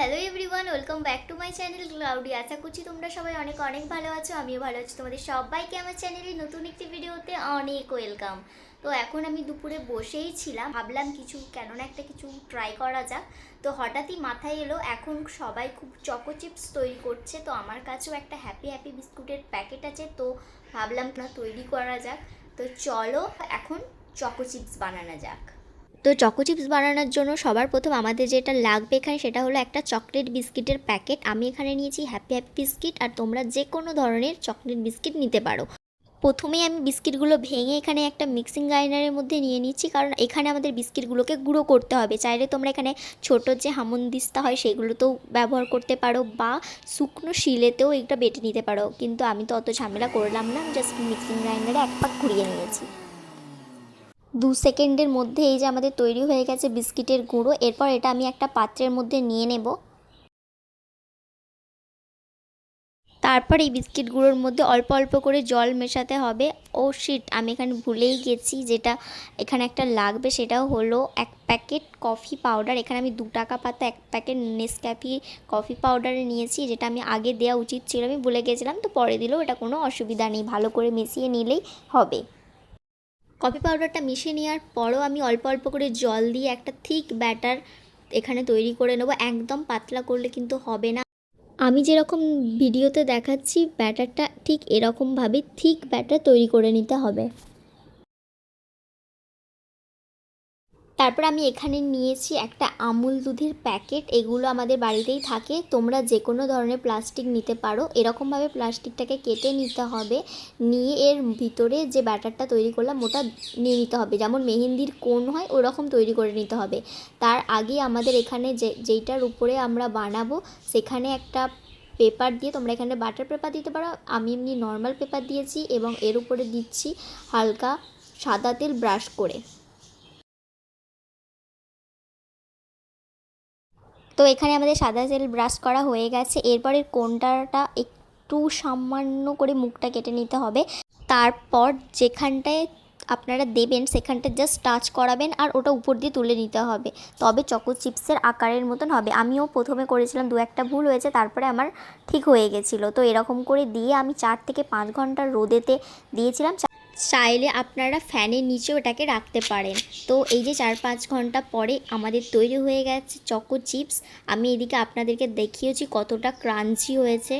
Hello everyone, welcome back to my channel Cloudy. আশা করছি তোমরা সবাই অনেক অনেক ভালো আছো, আমিও ভালো আছি। তোমাদের সবাইকে আমার চ্যানেলে নতুন একটি ভিডিওতে অনেক ওয়েলকাম। তো এখন আমি দুপুরে বসেই ছিলাম, ভাবলাম কিছু কেননা একটা কিছু ট্রাই করা যাক। তো হঠাৎই মাথায় এলো এখন সবাই খুব চকো চিপস তৈরি করছে, তো আমার কাছেও একটা হ্যাপি হ্যাপি বিস্কুটের প্যাকেট আছে, তো ভাবলাম না তৈরি করা যাক। তো চলো এখন চকো চিপস বানানো যাক। তো চকো চিপস বানানোর জন্য সবার প্রথম আমাদের যেটা লাগবে এখানে সেটা হলো একটা চকলেট বিস্কিটের প্যাকেট। আমি এখানে নিয়েছি হ্যাপি হ্যাপি বিস্কিট, আর তোমরা যে কোনো ধরনের চকলেট বিস্কিট নিতে পারো। প্রথমেই আমি বিস্কিটগুলো ভেঙে এখানে একটা মিক্সিং গ্রাইন্ডারের মধ্যে নিয়ে নিচ্ছি, কারণ এখানে আমাদের বিস্কিটগুলোকে গুঁড়ো করতে হবে। চাইলে তোমরা এখানে ছোটো যে হামনদিস্তা হয় সেগুলোতেও ব্যবহার করতে পারো, বা শুকনো শিলেতেও এটা বেটে নিতে পারো, কিন্তু আমি তো অত ঝামেলা করলাম না, জাস্ট মিক্সিং গ্রাইন্ডারে এক পাক ঘুরিয়ে নিয়েছি। 2 সেকেন্ডের মধ্যে এই যে আমাদের তৈরি হয়ে গেছে বিস্কিটের গুঁড়ো। এরপর এটা আমি একটা পাত্রের মধ্যে নিয়ে নেব। তারপর এই বিস্কিট গুঁড়োর মধ্যে অল্প অল্প করে জল মেশাতে হবে। ও শিট, আমি এখানে ভুলেই গেছি, যেটা এখানে একটা লাগবে সেটাও হলো 1 প্যাকেট কফি পাউডার। এখানে আমি 2 টাকা পাতা 1 প্যাকেট নেসক্যাফে কফি পাউডার নিয়েছি, যেটা আমি আগে দেওয়া উচিত ছিল, আমি ভুলে গেছিলাম, তো পরে দিলেও এটা কোনো অসুবিধা নেই, ভালো করে মিশিয়ে নিলেই হবে। কফি পাউডারটা মিশিয়ে নেওয়ার পরও আমি অল্প অল্প করে জল দিয়ে একটা থিক ব্যাটার এখানে তৈরি করে নেব। একদম পাতলা করলে কিন্তু হবে না। আমি যেরকম ভিডিওতে দেখাচ্ছি ব্যাটারটা ঠিক এরকমভাবে থিক ব্যাটার তৈরি করে নিতে হবে। তারপর আমি এখানে নিয়েছি একটা আমুল দুধের প্যাকেট। এগুলো আমাদের বাড়িতেই থাকে, তোমরা যে কোনো ধরনের প্লাস্টিক নিতে পারো। এরকমভাবে প্লাস্টিকটাকে কেটে নিতে হবে, নিয়ে এর ভিতরে যে ব্যাটারটা তৈরি করলাম ওটা নিয়ে নিতে হবে, যেমন মেহেন্দির কোন হয় ওরকম তৈরি করে নিতে হবে। তার আগে আমাদের এখানে যেইটার উপরে আমরা বানাবো সেখানে একটা পেপার দিয়ে, তোমরা এখানে বাটার পেপার দিতে পারো, আমি এমনি নর্মাল পেপার দিয়েছি, এবং এর উপরে দিচ্ছি হালকা সাদা তেল ব্রাশ করে। তো এখানে আমাদের সাদা তেল ব্রাশ করা হয়ে গেছে। এরপরে কোণটাটা একটু সামান্য করে মুখটা কেটে নিতে হবে। তারপর যেখানটায় আপনারা দেবেন সেখানটা জাস্ট টাচ করাবেন, আর ওটা উপর দিয়ে তুলে নিতে হবে, তবে চকো চিপসের আকারের মতন হবে। আমিও প্রথমে করেছিলাম, 2-1টা ভুল হয়েছে, তারপরে আমার ঠিক হয়ে গেছিলো। তো এরকম করে দিয়ে আমি 4 থেকে 5 ঘন্টা রোদেতে দিয়েছিলাম। চাইলে আপনারা ফ্যানের নিচেও এটাকে রাখতে পারেন। তো এই যে 4-5 ঘন্টা পরে আমাদের তৈরি হয়ে গেছে চকো চিপস। আমি এদিকে আপনাদেরকে দেখিয়েছি কতটা ক্রাঞ্চি হয়েছে,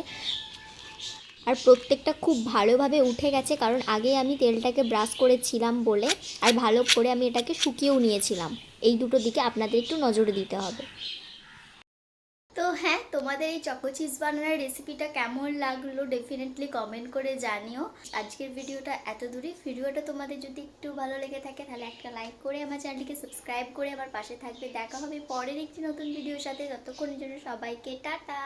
আর প্রত্যেকটা খুব ভালোভাবে উঠে গেছে, কারণ আগে আমি তেলটাকে ব্রাশ করেছিলাম বলে, আর ভালো করে আমি এটাকে শুকিয়েও নিয়েছিলাম। এই দুটো দিকে আপনাদের একটু নজরে দিতে হবে। তো হ্যাঁ, তোমাদের এই চকো চিপস বানানোর রেসিপিটা কেমন লাগলো ডেফিনেটলি কমেন্ট করে জানিও। আজকের ভিডিওটা এত দূরই। ভিডিওটা তোমাদের যদি একটু ভালো লেগে থাকে তাহলে একটা লাইক করে আমার চ্যানেলটিকে সাবস্ক্রাইব করে আমার পাশে থাকবে। দেখা হবে পরের একটি নতুন ভিডিওর সাথে। ততক্ষণের জন্য সবাইকে টাটা।